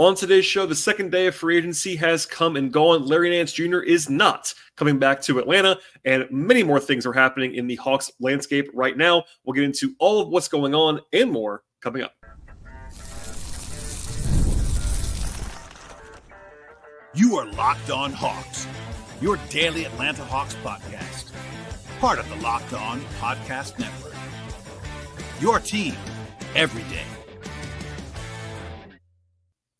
On today's show, the second day of free agency has come and gone. Larry Nance Jr. is not coming back to Atlanta, and many more things are happening in the Hawks landscape right now. We'll get into all of what's going on and more coming up. You are Locked On Hawks, your daily Atlanta Hawks podcast. Part of the Locked On Podcast Network. Your team every day.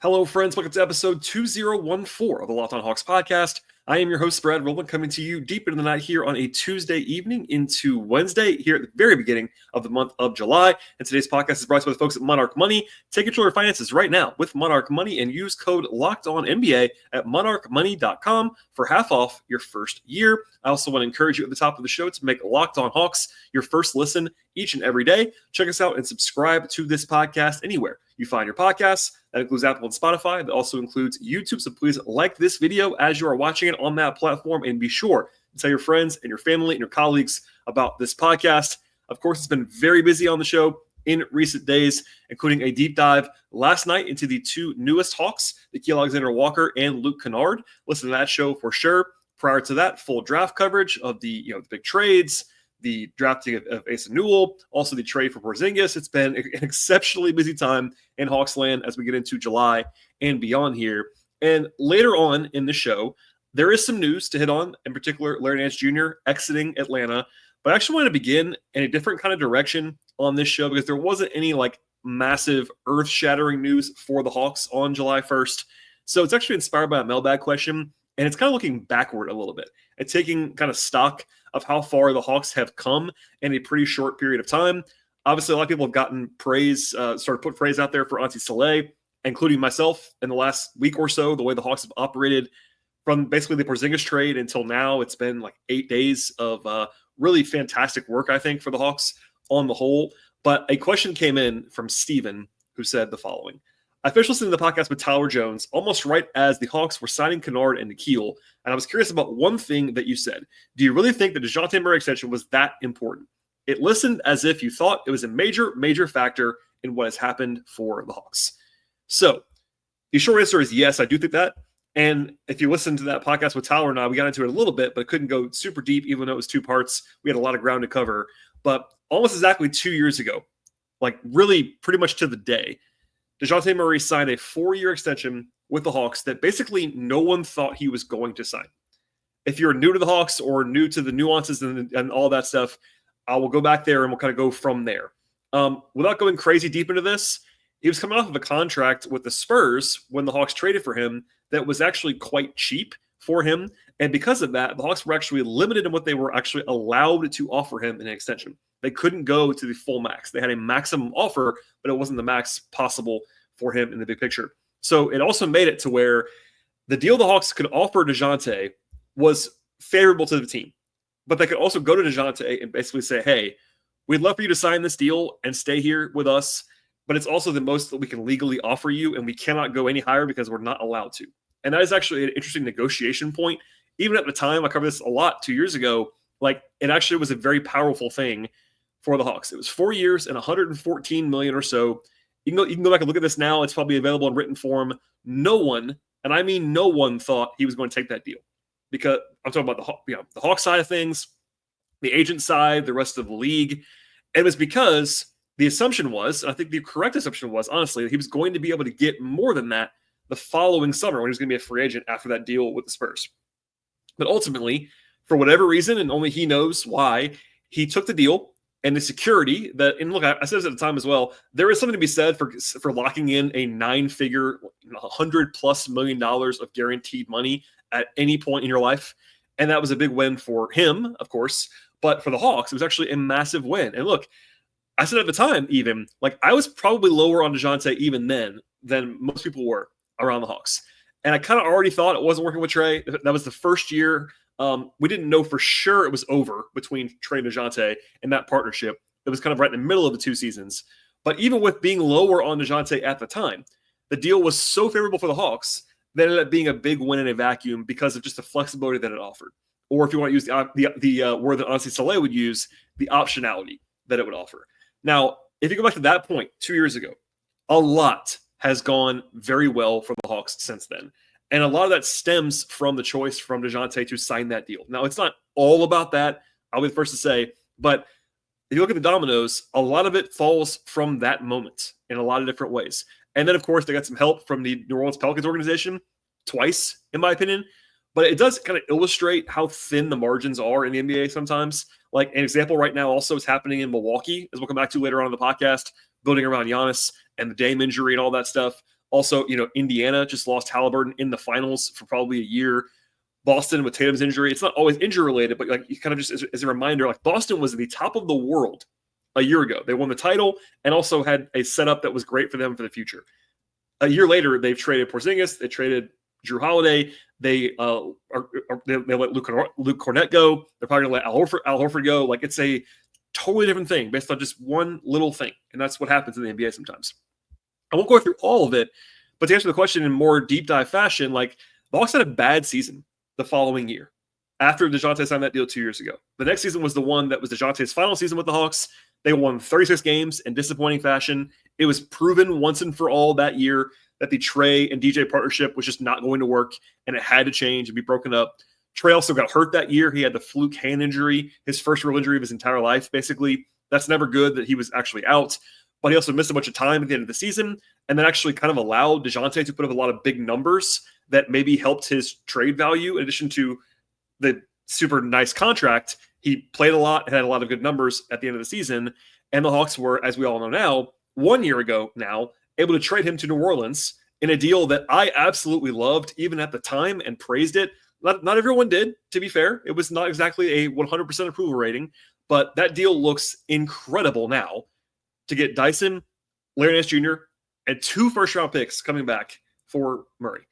Hello, friends. Welcome to episode 2014 of the Locked On Hawks podcast. I am your host, Rowland, coming to you deep into the night here on a Tuesday evening into Wednesday here at the very beginning of the month of July. And today's podcast is brought to you by the folks at Monarch Money. Take control of your finances right now with Monarch Money and use code LOCKEDONNBA at monarchmoney.com for half off your first year. I also want to encourage you at the top of the show to make Locked On Hawks your first listen each and every day. Check us out and subscribe to this podcast anywhere you find your podcasts. That includes Apple and Spotify. That also includes YouTube. So please like this video as you are watching it on that platform, and be sure to tell your friends and your family and your colleagues about this podcast. Of course, it's been very busy on the show in recent days, including a deep dive last night into the two newest Hawks, Nickeil Alexander-Walker and Luke Kennard. Listen to that show for sure. Prior to that, full draft coverage of the big trades, the drafting of Asa Newell, also the trade for Porzingis. It's been an exceptionally busy time in Hawks land as we get into July and beyond here. And later on in the show, there is some news to hit on, in particular, Larry Nance Jr. exiting Atlanta. But I actually want to begin in a different kind of direction on this show because there wasn't any massive earth-shattering news for the Hawks on July 1st. So it's actually inspired by a mailbag question, and it's kind of looking backward a little bit and taking kind of stock of how far the Hawks have come in a pretty short period of time. Obviously, a lot of people have gotten praise, put praise out there for Auntie Soleil, including myself in the last week or so, the way the Hawks have operated from basically the Porzingis trade until now. It's been 8 days of really fantastic work, I think, for the Hawks on the whole. But a question came in from Steven, who said the following. I finished listening to the podcast with Tyler Jones almost right as the Hawks were signing Kennard and Nickeil, and I was curious about one thing that you said. Do you really think the Deontay Murray extension was that important? It listened as if you thought it was a major, major factor in what has happened for the Hawks. So the short answer is yes, I do think that. And if you listen to that podcast with Tyler and I, we got into it a little bit, but couldn't go super deep, even though it was two parts. We had a lot of ground to cover. But almost exactly 2 years ago, really pretty much to the day, Dejounte Murray signed a 4-year extension with the Hawks that basically no one thought he was going to sign. If you're new to the Hawks or new to the nuances and all that stuff, I will go back there and we'll kind of go from there. Without going crazy deep into this, he was coming off of a contract with the Spurs when the Hawks traded for him that was actually quite cheap for him. And because of that, the Hawks were actually limited in what they were actually allowed to offer him in an extension. They couldn't go to the full max. They had a maximum offer, but it wasn't the max possible for him in the big picture. So it also made it to where the deal the Hawks could offer Dejounte was favorable to the team. But they could also go to Dejounte and basically say, hey, we'd love for you to sign this deal and stay here with us, but it's also the most that we can legally offer you, and we cannot go any higher because we're not allowed to. And that is actually an interesting negotiation point. Even at the time, I covered this a lot 2 years ago, it actually was a very powerful thing for the Hawks. It was 4 years and $114 million or so. You can go back and look at this now. It's probably available in written form. No one, and I mean no one, thought he was going to take that deal. Because I'm talking about the Hawks side of things, the agent side, the rest of the league. And it was because the assumption was, I think the correct assumption was, honestly, that he was going to be able to get more than that the following summer when he was going to be a free agent after that deal with the Spurs. But ultimately, for whatever reason, and only he knows why, he took the deal. And the security that, and look, I said this at the time as well, there is something to be said for locking in a 9-figure, $100+ million of guaranteed money at any point in your life. And that was a big win for him, of course. But for the Hawks, it was actually a massive win. And look, I said at the time, even, I was probably lower on Dejounte even then than most people were around the Hawks. And I kind of already thought it wasn't working with Trey. That was the first year. We didn't know for sure it was over between Trey and Dejounte and that partnership. It was kind of right in the middle of the two seasons. But even with being lower on Dejounte at the time, the deal was so favorable for the Hawks that it ended up being a big win in a vacuum because of just the flexibility that it offered. Or if you want to use the word that Auntie Soleil would use, the optionality that it would offer. Now, if you go back to that point 2 years ago, a lot has gone very well for the Hawks since then. And a lot of that stems from the choice from Dejounte to sign that deal. Now, it's not all about that, I'll be the first to say, but if you look at the dominoes, a lot of it falls from that moment in a lot of different ways. And then, of course, they got some help from the New Orleans Pelicans organization twice, in my opinion. But it does kind of illustrate how thin the margins are in the NBA sometimes. Like an example right now also is happening in Milwaukee, as we'll come back to later on in the podcast, building around Giannis and the Dame injury and all that stuff. Also, Indiana just lost Halliburton in the finals for probably a year. Boston with Tatum's injury. It's not always injury related, but like you kind of just as a reminder, like Boston was at the top of the world a year ago. They won the title and also had a setup that was great for them for the future. A year later, they've traded Porzingis. They traded Drew Holiday. They let Luke Cornett go. They're probably going to let Al Horford go. Like it's a totally different thing based on just one little thing. And that's what happens in the NBA sometimes. I won't go through all of it, but to answer the question in more deep dive fashion, like the Hawks had a bad season the following year after DeJounte signed that deal 2 years ago. The next season was the one that was DeJounte's final season with the Hawks. They won 36 games in disappointing fashion. It was proven once and for all that year that the Trey and DJ partnership was just not going to work, and it had to change and be broken up. Trey also got hurt that year. He had the fluke hand injury, his first real injury of his entire life, basically. That's never good that he was actually out. But he also missed a bunch of time at the end of the season, and that actually kind of allowed DeJounte to put up a lot of big numbers that maybe helped his trade value. In addition to the super nice contract, he played a lot and had a lot of good numbers at the end of the season. And the Hawks were, as we all know now, 1 year ago now, able to trade him to New Orleans in a deal that I absolutely loved even at the time and praised it. Not everyone did, to be fair. It was not exactly a 100% approval rating, but that deal looks incredible now to get Dyson, Larry Nance Jr., and 2 first-round picks coming back for Murray.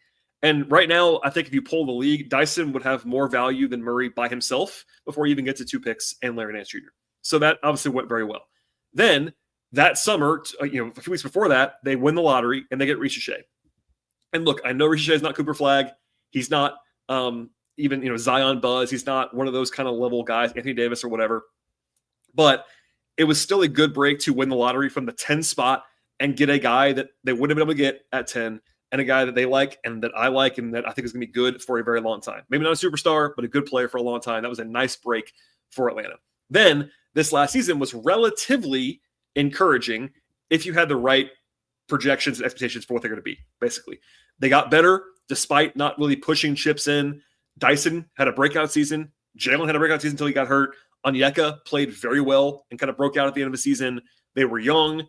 And right now, I think if you pull the league, Dyson would have more value than Murray by himself before he even gets to 2 picks and Larry Nance Jr. So that obviously went very well. Then that summer, a few weeks before that, they win the lottery and they get Ricochet. And look, I know Ricochet is not Cooper Flagg. He's not even Zion Buzz. He's not one of those kind of level guys, Anthony Davis or whatever. But it was still a good break to win the lottery from the 10 spot and get a guy that they wouldn't have been able to get at 10 and a guy that they like and that I like and that I think is going to be good for a very long time. Maybe not a superstar, but a good player for a long time. That was a nice break for Atlanta. Then this last season was relatively encouraging if you had the right projections and expectations for what they're going to be, basically. They got better despite not really pushing chips in. Dyson had a breakout season. Jalen had a breakout season until he got hurt. Onyeka played very well and kind of broke out at the end of the season. They were young.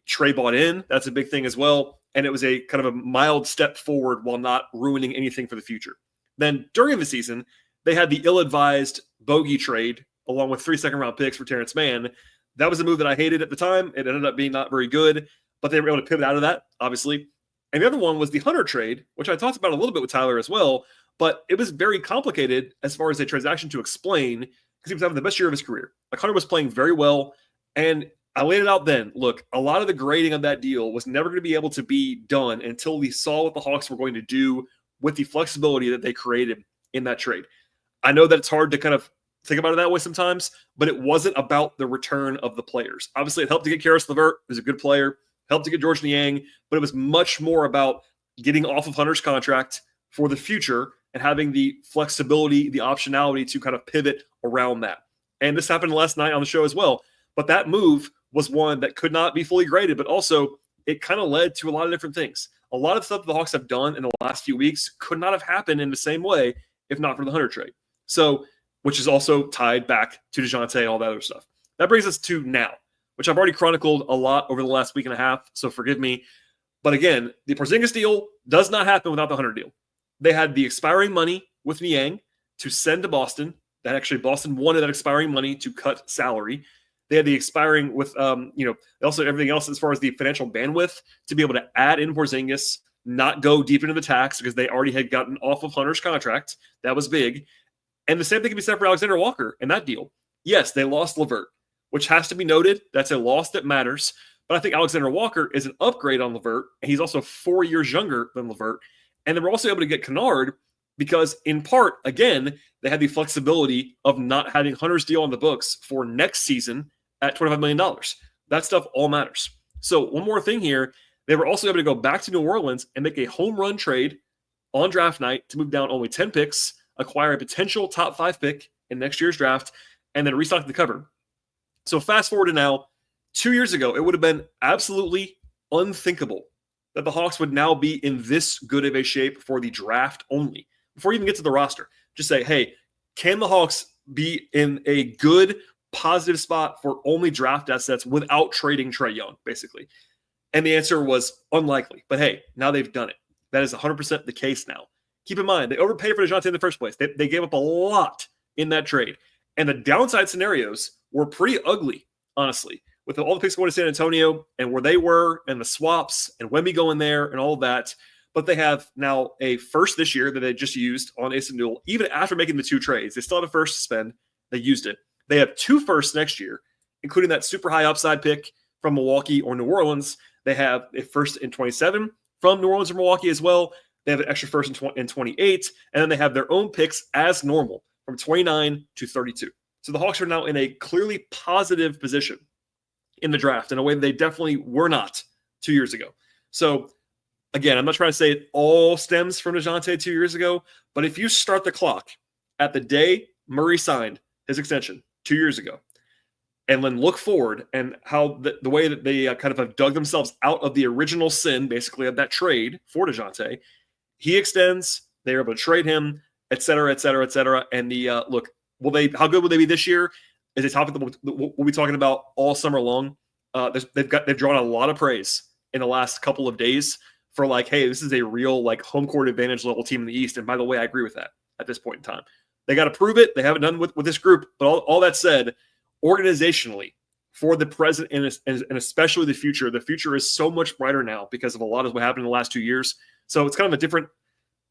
Trey bought in. That's a big thing as well. And it was a kind of a mild step forward while not ruining anything for the future. Then during the season, they had the ill-advised bogey trade along with 3 second-round picks for Terrence Mann. That was a move that I hated at the time. It ended up being not very good, but they were able to pivot out of that, obviously. And the other one was the Hunter trade, which I talked about a little bit with Tyler as well, but it was very complicated as far as a transaction to explain because he was having the best year of his career. Like Hunter was playing very well, and I laid it out then. Look, a lot of the grading of that deal was never going to be able to be done until we saw what the Hawks were going to do with the flexibility that they created in that trade. I know that it's hard to kind of think about it that way sometimes, but it wasn't about the return of the players. Obviously, it helped to get Karis LeVert, who's a good player, helped to get George Niang, but it was much more about getting off of Hunter's contract for the future and having the flexibility, the optionality to kind of pivot around that. And this happened last night on the show as well. But that move was one that could not be fully graded, but also it kind of led to a lot of different things. A lot of stuff the Hawks have done in the last few weeks could not have happened in the same way if not for the Hunter trade. So, which is also tied back to DeJounte and all that other stuff. That brings us to now, which I've already chronicled a lot over the last week and a half, so forgive me. But again, the Porzingis deal does not happen without the Hunter deal. They had the expiring money with Niang to send to Boston. That actually Boston wanted that expiring money to cut salary. They had the expiring with, also everything else as far as the financial bandwidth to be able to add in Porzingis, not go deep into the tax because they already had gotten off of Hunter's contract. That was big. And the same thing can be said for Alexander Walker in that deal. Yes, they lost LeVert, which has to be noted. That's a loss that matters. But I think Alexander Walker is an upgrade on LeVert, and he's also 4 years younger than LeVert. And they were also able to get Kennard because, in part, again, they had the flexibility of not having Hunter's deal on the books for next season at $25 million. That stuff all matters. So one more thing here. They were also able to go back to New Orleans and make a home run trade on draft night to move down only 10 picks, acquire a potential top 5 pick in next year's draft, and then restock the cupboard. So fast forward to now, 2 years ago, it would have been absolutely unthinkable that the Hawks would now be in this good of a shape for the draft only. Before you even get to the roster, just say, hey, can the Hawks be in a good, positive spot for only draft assets without trading Trae Young, basically? And the answer was unlikely. But hey, now they've done it. That is 100% the case now. Keep in mind, they overpaid for Dejounte in the first place. They gave up a lot in that trade. And the downside scenarios were pretty ugly, honestly, with all the picks going to San Antonio and where they were and the swaps and Wemby going there and all of that. But they have now a first this year that they just used on Ace and Duel. Even after making the 2 trades, they still had a first to spend. They used it. They have 2 firsts next year, including that super high upside pick from Milwaukee or New Orleans. They have a first in 27 from New Orleans or Milwaukee as well. They have an extra first in 28. And then they have their own picks as normal from 29 to 32. So the Hawks are now in a clearly positive position in the draft in a way they definitely were not 2 years ago. So again, I'm not trying to say it all stems from Dejounte 2 years ago, but if you start the clock at the day Murray signed his extension 2 years ago, and then look forward and how the way that they kind of have dug themselves out of the original sin, basically, of that trade for Dejounte, he extends, they're able to trade him, et cetera, et cetera, et cetera. And look, how good will they be this year is a topic that we'll be talking about all summer long. They've drawn a lot of praise in the last couple of days for hey, this is a real home court advantage level team in the East. And by the way, I agree with that at this point in time. They got to prove it. They haven't done with this group. But all that said, organizationally, for the present and especially the future is so much brighter now because of a lot of what happened in the last 2 years. So it's kind of a different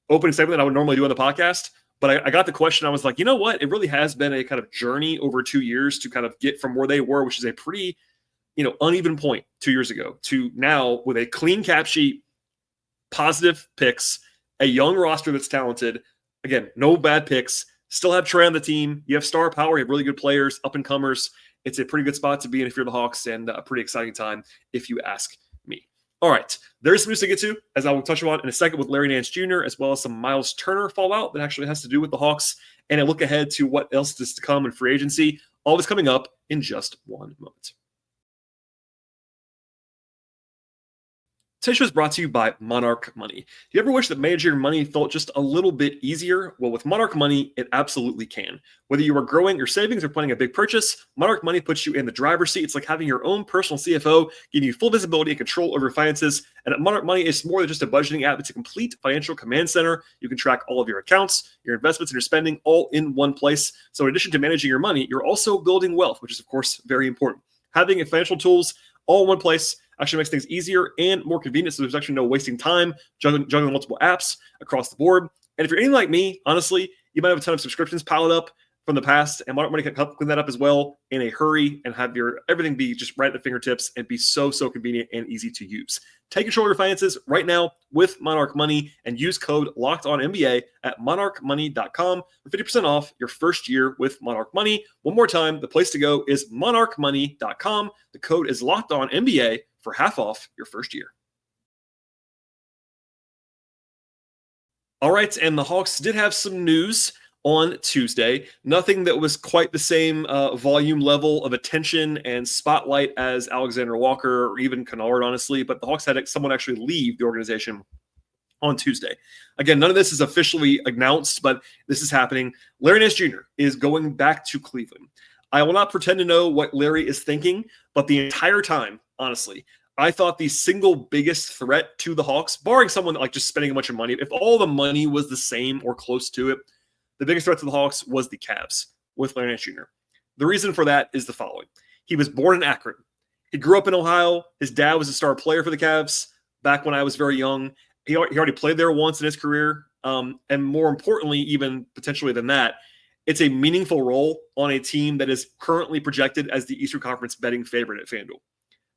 opening segment than I would normally do on the podcast. But I got the question. I was like, you know what? It really has been a kind of journey over 2 years to kind of get from where they were, which is a pretty, uneven point 2 years ago, to now with a clean cap sheet, positive picks, a young roster that's talented. Again, no bad picks. Still have Trae on the team. You have star power. You have really good players, up-and-comers. It's a pretty good spot to be in if you're the Hawks, and a pretty exciting time if you ask me. All right, there's some news to get to, as I will touch on in a second with Larry Nance Jr., as well as some Myles Turner fallout that actually has to do with the Hawks, and a look ahead to what else is to come in free agency. All this coming up in just one moment. Today's show is brought to you by Monarch Money. Do you ever wish that managing your money felt just a little bit easier? Well, with Monarch Money, it absolutely can. Whether you are growing your savings or planning a big purchase, Monarch Money puts you in the driver's seat. It's like having your own personal CFO, giving you full visibility and control over your finances. And at Monarch Money, it's more than just a budgeting app. It's a complete financial command center. You can track all of your accounts, your investments, and your spending all in one place. So in addition to managing your money, you're also building wealth, which is, of course, very important. Having financial tools all in one place actually makes things easier and more convenient, so there's actually no wasting time juggling multiple apps across the board. And if you're anything like me, honestly, you might have a ton of subscriptions piled up from the past, and Monarch Money can help clean that up as well in a hurry and have your everything be just right at the fingertips and be so convenient and easy to use. Take control of your finances right now with Monarch Money and use code LOCKEDONNBA at monarchmoney.com for 50% off your first year with Monarch Money. One more time, the place to go is monarchmoney.com. The code is LOCKEDONNBA for half off your first year. All right, and the Hawks did have some news on Tuesday. Nothing that was quite the same volume level of attention and spotlight as Alexander Walker or even Kennard, honestly, but the Hawks had someone actually leave the organization on Tuesday. Again, none of this is officially announced, but this is happening. Larry Nance Jr. is going back to Cleveland. I will not pretend to know what Larry is thinking, but the entire time, honestly, I thought the single biggest threat to the Hawks, barring someone like just spending a bunch of money, if all the money was the same or close to it, the biggest threat to the Hawks was the Cavs with Larry Nance Jr. The reason for that is the following. He was born in Akron. He grew up in Ohio. His dad was a star player for the Cavs back when I was very young. He already played there once in his career. And more importantly, even potentially than that, it's a meaningful role on a team that is currently projected as the Eastern Conference betting favorite at FanDuel.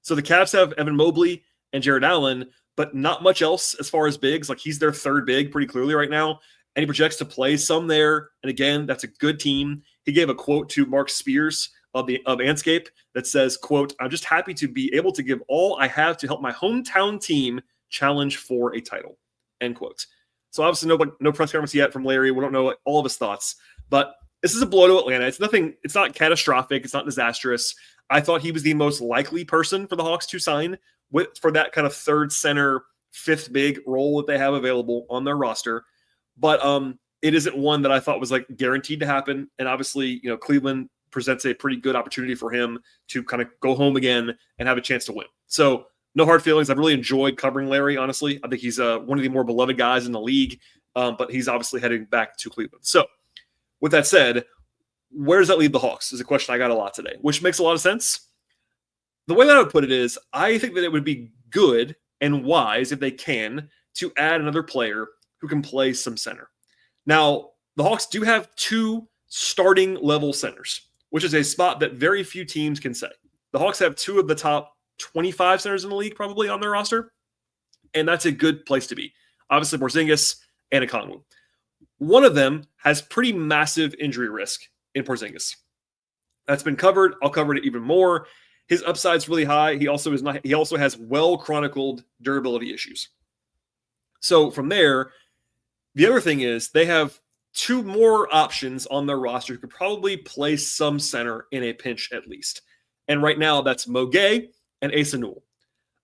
So the Cavs have Evan Mobley and Jared Allen, but not much else as far as bigs. Like, he's their third big pretty clearly right now. And he projects to play some there. And again, that's a good team. He gave a quote to Mark Spears of Anscape that says, quote, "I'm just happy to be able to give all I have to help my hometown team challenge for a title," end quote. So obviously no press conference yet from Larry. We don't know all of his thoughts, but this is a blow to Atlanta. It's not catastrophic. It's not disastrous. I thought he was the most likely person for the Hawks to sign for that kind of third center, fifth big role that they have available on their roster. But it isn't one that I thought was like guaranteed to happen. And obviously, Cleveland presents a pretty good opportunity for him to kind of go home again and have a chance to win. So no hard feelings. I've really enjoyed covering Larry, honestly. I think he's one of the more beloved guys in the league, but he's obviously heading back to Cleveland. So with that said, where does that leave the Hawks is a question I got a lot today, which makes a lot of sense. The way that I would put it is I think that it would be good and wise, if they can, to add another player who can play some center. Now, the Hawks do have 2 starting level centers, which is a spot that very few teams can say. The Hawks have 2 of the top 25 centers in the league probably on their roster, and that's a good place to be. Obviously, Porzingis and Okongwu. One of them has pretty massive injury risk in Porzingis. That's been covered. I'll cover it even more. His upside's really high. He also has well-chronicled durability issues. So from there, the other thing is they have 2 more options on their roster who could probably play some center in a pinch at least. And right now, that's Mo Gay and Asa Newell.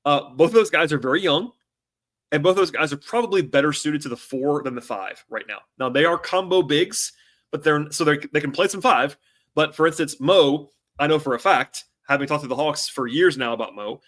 Both of those guys are very young, and both of those guys are probably better suited to the 4 than the 5 right now. Now, they are combo bigs, but they can play some 5. But for instance, Mo, I know for a fact, having talked to the Hawks for years now about Mo,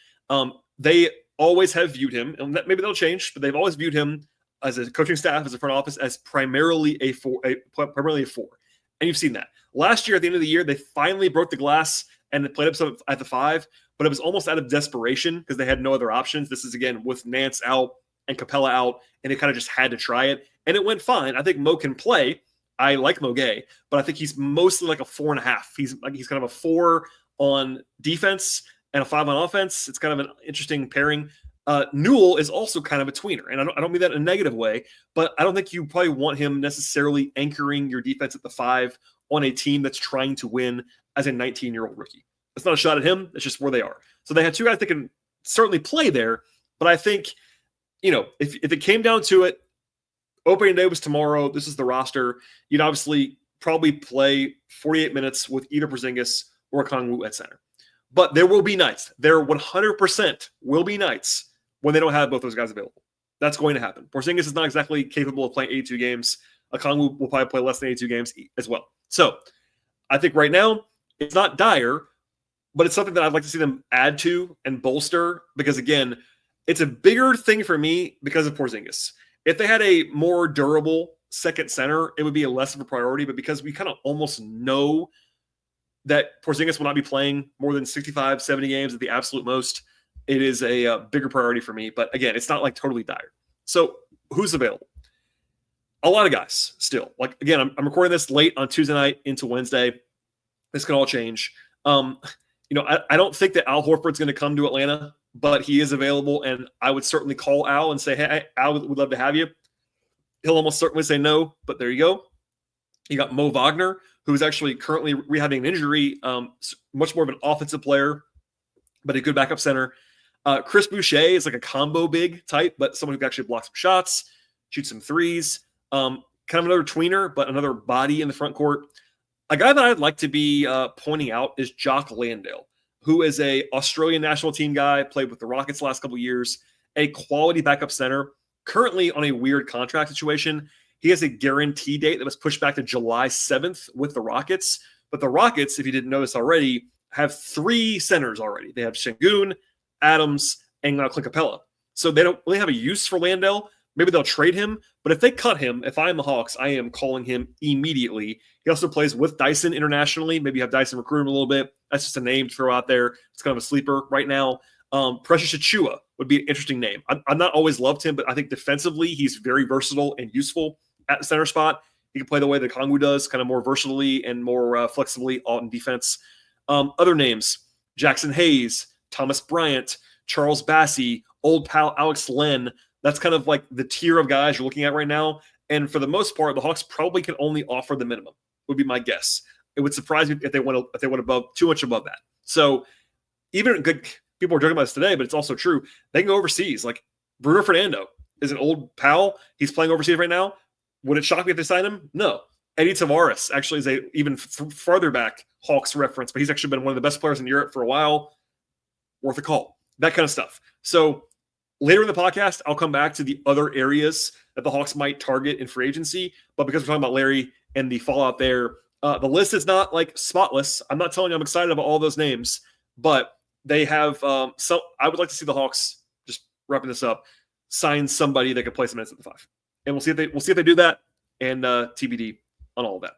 they always have viewed him, and maybe they'll change, but they've always viewed him as a coaching staff, as a front office, as primarily a 4. And you've seen that. Last year, at the end of the year, they finally broke the glass and they played up at the 5, but it was almost out of desperation because they had no other options. This is, again, with Nance out and Capella out, and they kind of just had to try it, and it went fine. I think Mo can play. I like Mo Gay, but I think he's mostly like a 4.5. He's kind of a 4 on defense and a 5 on offense. It's kind of an interesting pairing. Newell is also kind of a tweener, and I don't mean that in a negative way, but I don't think you probably want him necessarily anchoring your defense at the 5 on a team that's trying to win as a 19-year-old rookie. It's not a shot at him. It's just where they are. So they had 2 guys that can certainly play there, but I think, if it came down to it, opening day was tomorrow, this is the roster, you'd obviously probably play 48 minutes with either Porzingis or Okongwu at center. But there will be nights. There 100% will be nights when they don't have both those guys available. That's going to happen. Porzingis is not exactly capable of playing 82 games. Okongwu will probably play less than 82 games as well. So I think right now it's not dire, but it's something that I'd like to see them add to and bolster because, again, it's a bigger thing for me because of Porzingis. If they had a more durable second center, it would be less of a priority. But because we kind of almost know that Porzingis will not be playing more than 65, 70 games at the absolute most, it is a bigger priority for me. But again, it's not like totally dire. So who's available? A lot of guys still. Like, again, I'm recording this late on Tuesday night into Wednesday. This can all change. I don't think that Al Horford's going to come to Atlanta, but he is available, and I would certainly call Al and say, hey, Al, would love to have you. He'll almost certainly say no, but there you go. You got Mo Wagner, who is actually currently rehabbing an injury, much more of an offensive player, but a good backup center. Chris Boucher is like a combo big type, but someone who can actually block some shots, shoot some threes. Kind of another tweener, but another body in the front court. A guy that I'd like to be pointing out is Jock Landale, who is a Australian national team guy, played with the Rockets the last couple of years, a quality backup center, currently on a weird contract situation. He has a guarantee date that was pushed back to July 7th with the Rockets. But the Rockets, if you didn't know this already, have 3 centers already. They have Şengün, Adams, and now Clint Capella. So they don't really have a use for Landale. Maybe they'll trade him. But if they cut him, if I am the Hawks, I am calling him immediately. He also plays with Dyson internationally. Maybe you have Dyson recruit him a little bit. That's just a name to throw out there. It's kind of a sleeper right now. Precious Achiuwa would be an interesting name. I've not always loved him, but I think defensively he's very versatile and useful at the center spot. He can play the way that Okongwu does, kind of more versatilely and more flexibly on defense. Other names, Jackson Hayes, Thomas Bryant, Charles Bassey, old pal Alex Len. That's kind of like the tier of guys you're looking at right now. And for the most part, the Hawks probably can only offer the minimum, would be my guess. It would surprise me if they went above too much above that. So even good people are joking about this today, but it's also true. They can go overseas. Like Bruno Fernando is an old pal. He's playing overseas right now. Would it shock me if they sign him? No. Eddie Tavares actually is a even farther back Hawks reference, but he's actually been one of the best players in Europe for a while. Worth a call. That kind of stuff. So later in the podcast, I'll come back to the other areas that the Hawks might target in free agency. But because we're talking about Larry and the fallout there, the list is not like spotless. I'm not telling you I'm excited about all those names, but they have some. I would like to see the Hawks, just wrapping this up, sign somebody that can play some minutes at the 5, and we'll see if they do that. And TBD on all of that.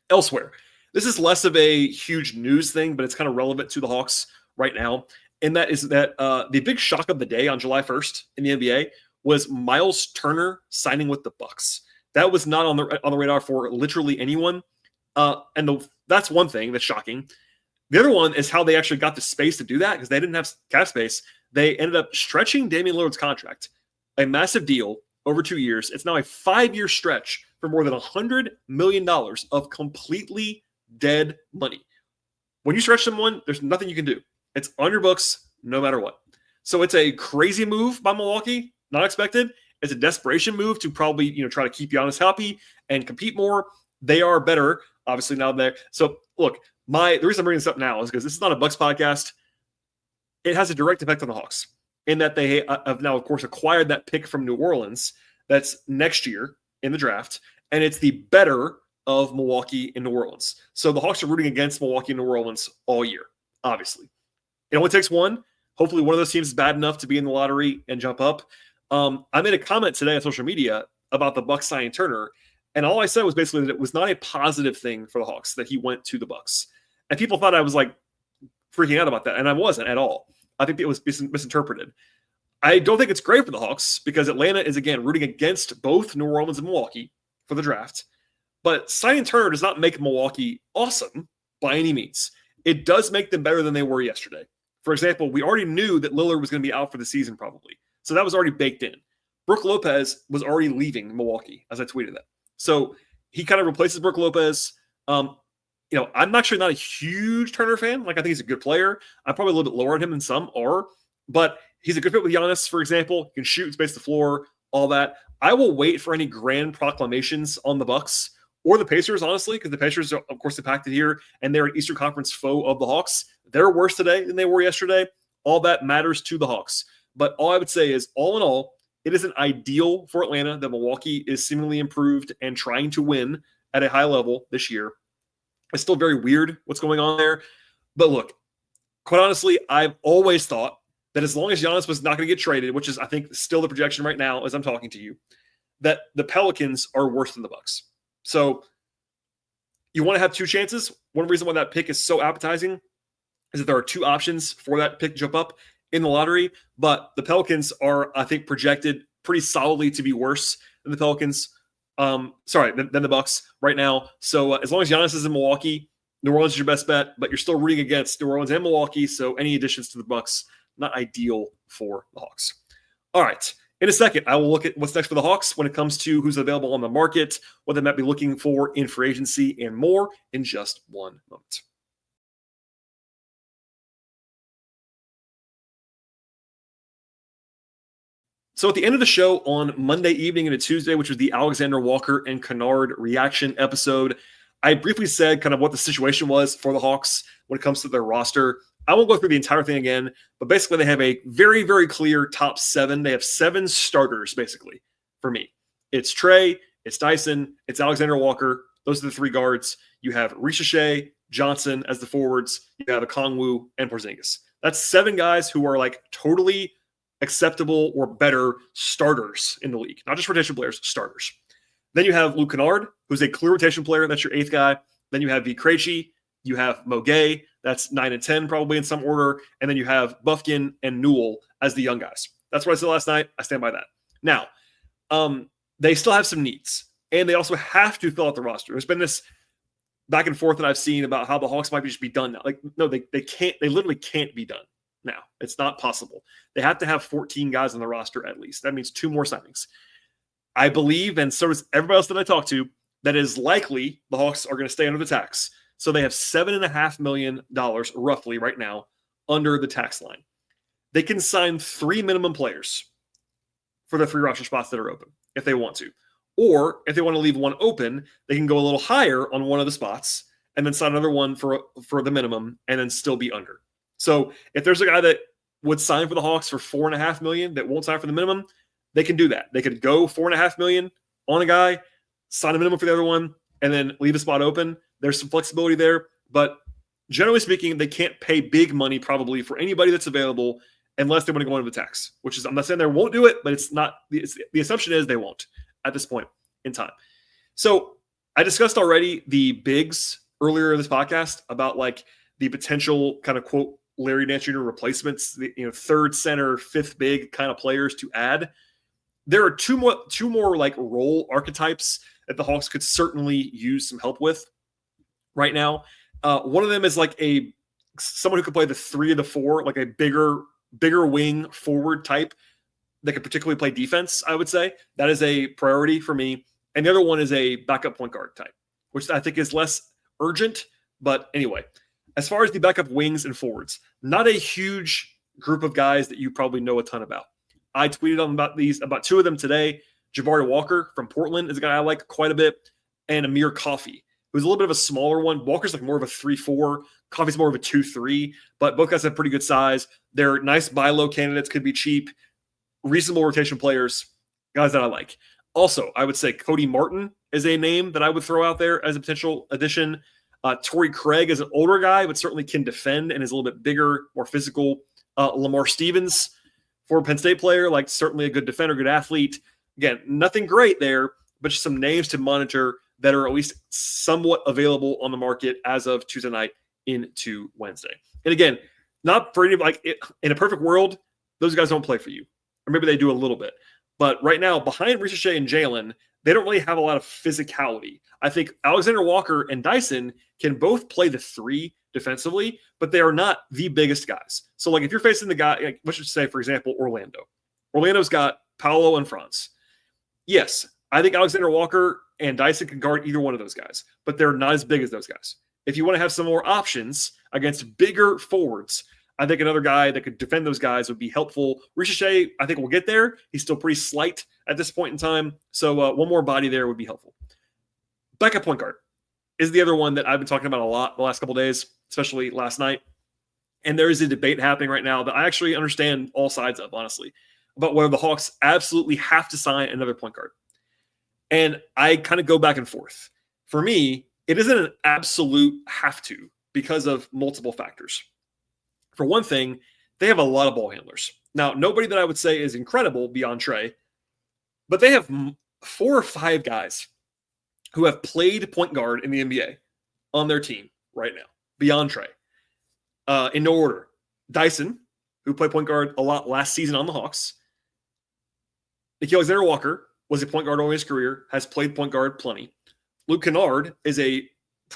Elsewhere, this is less of a huge news thing, but it's kind of relevant to the Hawks right now. And that is that the big shock of the day on July 1st in the NBA was Myles Turner signing with the Bucks. That was not on the radar for literally anyone. That's one thing that's shocking. The other one is how they actually got the space to do that, because they didn't have cap space. They ended up stretching Damian Lillard's contract, a massive deal over 2 years. It's now a 5-year stretch for more than $100 million of completely dead money. When you stretch someone, there's nothing you can do. It's on your books no matter what. So it's a crazy move by Milwaukee, not expected. It's a desperation move to probably try to keep Giannis happy and compete more. They are better, obviously, now there. So look, the reason I'm bringing this up now is because this is not a Bucks podcast. It has a direct effect on the Hawks in that they have now, of course, acquired that pick from New Orleans that's next year in the draft, and it's the better of Milwaukee and New Orleans. So the Hawks are rooting against Milwaukee and New Orleans all year, obviously. It only takes one. Hopefully one of those teams is bad enough to be in the lottery and jump up. I made a comment today on social media about the Bucks signing Turner, and all I said was basically that it was not a positive thing for the Hawks that he went to the Bucks. And people thought I was like freaking out about that, and I wasn't at all. I think it was misinterpreted. I don't think it's great for the Hawks because Atlanta is, again, rooting against both New Orleans and Milwaukee for the draft. But signing Turner does not make Milwaukee awesome by any means. It does make them better than they were yesterday. For example, we already knew that Lillard was going to be out for the season probably. So that was already baked in. Brook Lopez was already leaving Milwaukee, as I tweeted that. So he kind of replaces Brook Lopez. I'm actually not a huge Turner fan. Like, I think he's a good player. I'm probably a little bit lower on him than some are. But he's a good fit with Giannis, for example. He can shoot, space the floor, all that. I will wait for any grand proclamations on the Bucks or the Pacers, honestly, because the Pacers are, of course, impacted here, and they're an Eastern Conference foe of the Hawks. They're worse today than they were yesterday. All that matters to the Hawks. But all I would say is, all in all, it isn't ideal for Atlanta that Milwaukee is seemingly improved and trying to win at a high level this year. It's still very weird what's going on there. But look, quite honestly, I've always thought that as long as Giannis was not going to get traded, which is, I think, still the projection right now as I'm talking to you, that the Pelicans are worse than the Bucks. So you want to have two chances. One reason why that pick is so appetizing is that there are two options for that pick to jump up in the lottery. But the Pelicans are, I think, projected pretty solidly to be worse than the Pelicans. Than the Bucks right now. So as long as Giannis is in Milwaukee, New Orleans is your best bet, but you're still rooting against New Orleans and Milwaukee. So any additions to the Bucks, not ideal for the Hawks. All right. In a second, I will look at what's next for the Hawks when it comes to who's available on the market, what they might be looking for in free agency, and more in just one moment. So at the end of the show on Monday evening into Tuesday, which was the Alexander Walker and Kennard reaction episode, I briefly said kind of what the situation was for the Hawks when it comes to their roster. I won't go through the entire thing again, but basically they have a very, very clear top 7. They have 7 starters, basically, for me. It's Trey, it's Dyson, it's Alexander Walker. Those are the 3 guards. You have Ricochet, Johnson as the forwards. You have Okongwu and Porzingis. That's 7 guys who are like totally acceptable or better starters in the league. Not just rotation players, starters. Then you have Luke Kennard, who's a clear rotation player. That's your 8th guy. Then you have V. Krejci. You have Mo Gay. That's 9 and 10 probably in some order. And then you have Bufkin and Newell as the young guys. That's what I said last night. I stand by that. Now, they still have some needs. And they also have to fill out the roster. There's been this back and forth that I've seen about how the Hawks might just be done now. Like, no, they can't. They literally can't be done now. It's not possible. They have to have 14 guys on the roster at least. That means 2 more signings. I believe, and so does everybody else that I talk to, that is likely the Hawks are going to stay under the tax. So they have $7.5 million roughly right now under the tax line. They can sign 3 minimum players for the 3 roster spots that are open if they want to. Or if they want to leave one open, they can go a little higher on one of the spots and then sign another one for the minimum and then still be under. So if there's a guy that would sign for the Hawks for $4.5 million that won't sign for the minimum, they can do that. They could go $4.5 million on a guy, sign a minimum for the other one, and then leave a spot open. There's some flexibility there, but generally speaking, they can't pay big money probably for anybody that's available unless they want to go into the tax, which is, I'm not saying they won't do it, but it's not, the assumption is they won't at this point in time. So I discussed already the bigs earlier in this podcast about like the potential kind of quote Larry Nance Jr. replacements, the third center, fifth big kind of players to add. There are two more like role archetypes that the Hawks could certainly use some help with right now. One of them is like someone who could play the 3 of the 4, like a bigger wing forward type that could particularly play defense, I would say. That is a priority for me. And the other one is a backup point guard type, which I think is less urgent. But anyway, as far as the backup wings and forwards, not a huge group of guys that you probably know a ton about. I tweeted about 2 of them today. Jabari Walker from Portland is a guy I like quite a bit, and Amir Coffey, who's a little bit of a smaller one. Walker's like more of a 3-4. Coffey's more of a 2-3, but both guys have pretty good size. They're nice buy low candidates, could be cheap, reasonable rotation players, guys that I like. Also, I would say Cody Martin is a name that I would throw out there as a potential addition. Torrey Craig is an older guy, but certainly can defend and is a little bit bigger, more physical. Lamar Stevens, former Penn State player, like certainly a good defender, good athlete. Again, nothing great there, but just some names to monitor that are at least somewhat available on the market as of Tuesday night into Wednesday. And again, not for any, like in a perfect world, those guys don't play for you. Or maybe they do a little bit. But right now, behind Ricochet and Jalen, they don't really have a lot of physicality. I think Alexander Walker and Dyson can both play the 3 defensively, but they are not the biggest guys. So like if you're facing the guy, like let's just say, for example, Orlando. Orlando's got Paolo and Franz. Yes, I think Alexander Walker and Dyson can guard either one of those guys, but they're not as big as those guys. If you want to have some more options against bigger forwards, I think another guy that could defend those guys would be helpful. Ricochet, I think we'll get there. He's still pretty slight at this point in time. So one more body there would be helpful. Backup point guard is the other one that I've been talking about a lot the last couple of days, especially last night. And there is a debate happening right now that I actually understand all sides of, honestly, about whether the Hawks absolutely have to sign another point guard. And I kind of go back and forth. For me, it isn't an absolute have to because of multiple factors. For one thing, they have a lot of ball handlers. Now, nobody that I would say is incredible beyond Trey, but they have 4 or 5 guys who have played point guard in the NBA on their team right now, beyond Trey. In no order. Dyson, who played point guard a lot last season on the Hawks. Nickeil Alexander-Walker was a point guard all his career, has played point guard plenty. Luke Kennard is a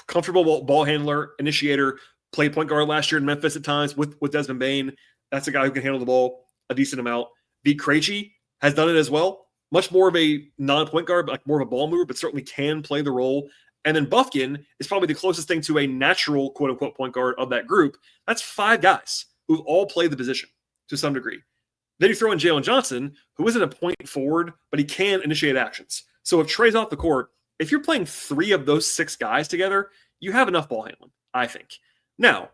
comfortable ball handler, initiator, played point guard last year in Memphis at times with Desmond Bane. That's a guy who can handle the ball a decent amount. Vit Krejci has done it as well. Much more of a non-point guard, but like more of a ball mover, but certainly can play the role. And then Bufkin is probably the closest thing to a natural quote-unquote point guard of that group. That's 5 guys who've all played the position to some degree. Then you throw in Jalen Johnson, who isn't a point forward, but he can initiate actions. So if Trey's off the court, if you're playing 3 of those 6 guys together, you have enough ball handling, I think. Now,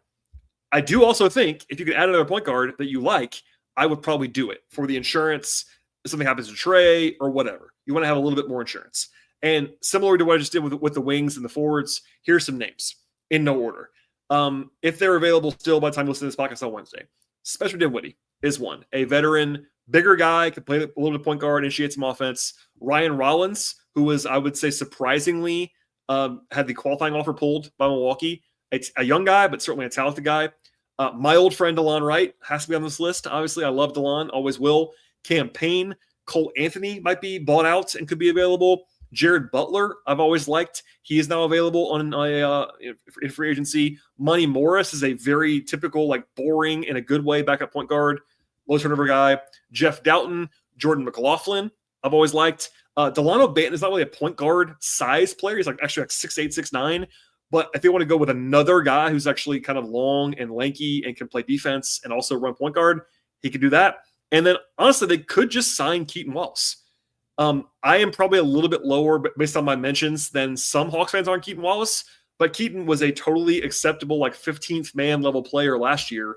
I do also think if you could add another point guard that you like, I would probably do it for the insurance. If something happens to Trey or whatever, you want to have a little bit more insurance. And similar to what I just did with the wings and the forwards, here's some names in no order. If they're available still by the time you listen to this podcast on Wednesday. Spencer Dinwiddie is one. A veteran, bigger guy, can play a little bit of point guard, initiate some offense. Ryan Rollins, who was, I would say, surprisingly had the qualifying offer pulled by Milwaukee. It's a young guy, but certainly a talented guy. My old friend DeLon Wright has to be on this list. Obviously, I love DeLon, always will. Cam Payne, Cole Anthony might be bought out and could be available. Jared Butler, I've always liked. He is now available in free agency. Money Morris is a very typical, like boring in a good way backup point guard, low turnover guy. Jeff Doughton, Jordan McLaughlin, I've always liked. Delano Banton is not really a point guard size player. He's actually like 6'8", 6'9". But if they want to go with another guy who's actually kind of long and lanky and can play defense and also run point guard, he could do that. And then honestly, they could just sign Keaton Wallace. I am probably a little bit lower based on my mentions than some Hawks fans on Keaton Wallace, but Keaton was a totally acceptable 15th man level player last year.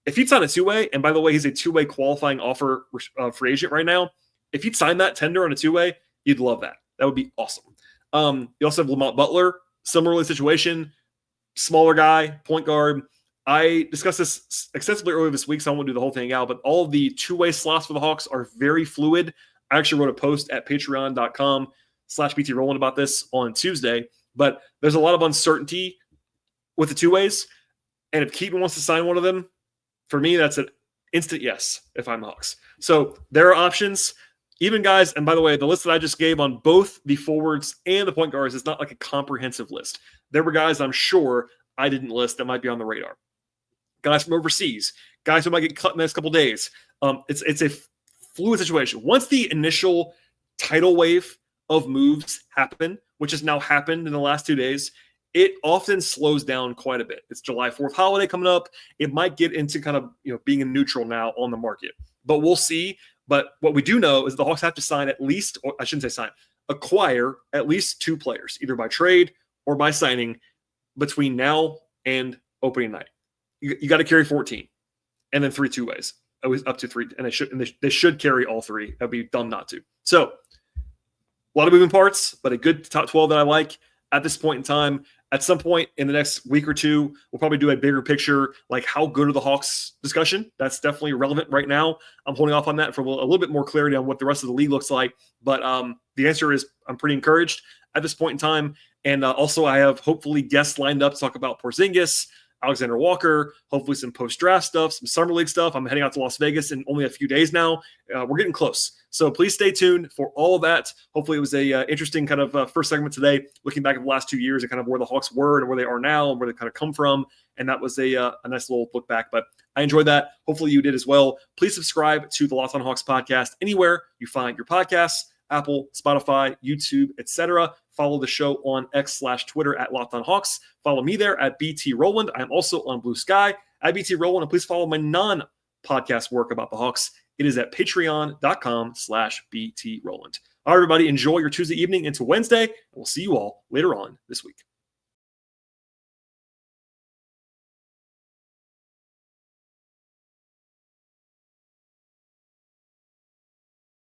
If he'd sign a two-way, and by the way, he's a two-way qualifying offer free agent right now. If he'd sign that tender on a two-way, you'd love that. That would be awesome. You also have Lamont Butler, similarly situation, smaller guy, point guard. I discussed this extensively earlier this week, so I won't do the whole thing out, but all of the two-way slots for the Hawks are very fluid. I actually wrote a post at patreon.com/BT Rowland about this on Tuesday, but there's a lot of uncertainty with the two-ways, and if Keaton wants to sign one of them, for me, that's an instant yes if I'm the Hawks. So there are options. Even guys, and by the way, the list that I just gave on both the forwards and the point guards is not like a comprehensive list. There were guys I'm sure I didn't list that might be on the radar. Guys from overseas, guys who might get cut in the next couple of days. It's a fluid situation. Once the initial tidal wave of moves happen, which has now happened in the last 2 days, it often slows down quite a bit. It's July 4th holiday coming up. It might get into kind of being a neutral now on the market, but we'll see. But what we do know is the Hawks have to sign at least, or I shouldn't say sign, acquire at least 2 players, either by trade or by signing between now and opening night. You got to carry 14 and then 3 two-ways. Always up to 3, and they should carry all 3. That'd be dumb not to. So a lot of moving parts, but a good top 12 that I like at this point in time. At some point in the next week or two, we'll probably do a bigger picture, like how good are the Hawks discussion. That's definitely relevant right now. I'm holding off on that for a little bit more clarity on what the rest of the league looks like. But the answer is I'm pretty encouraged at this point in time. And also I have hopefully guests lined up to talk about Porzingis, Alexander Walker, hopefully some post-draft stuff, some summer league stuff. I'm heading out to Las Vegas in only a few days now. We're getting close. So please stay tuned for all of that. Hopefully it was a interesting kind of first segment today, looking back at the last 2 years and kind of where the Hawks were and where they are now and where they kind of come from. And that was a nice little look back. But I enjoyed that. Hopefully you did as well. Please subscribe to the Locked On Hawks podcast anywhere you find your podcasts, Apple, Spotify, YouTube, etc. Follow the show on X/Twitter at Locked On Hawks. Follow me there at BT Rowland. I am also on Blue Sky at BT Rowland. And please follow my non-podcast work about the Hawks. It is at patreon.com/BT Rowland. All right, everybody, enjoy your Tuesday evening into Wednesday. And we'll see you all later on this week.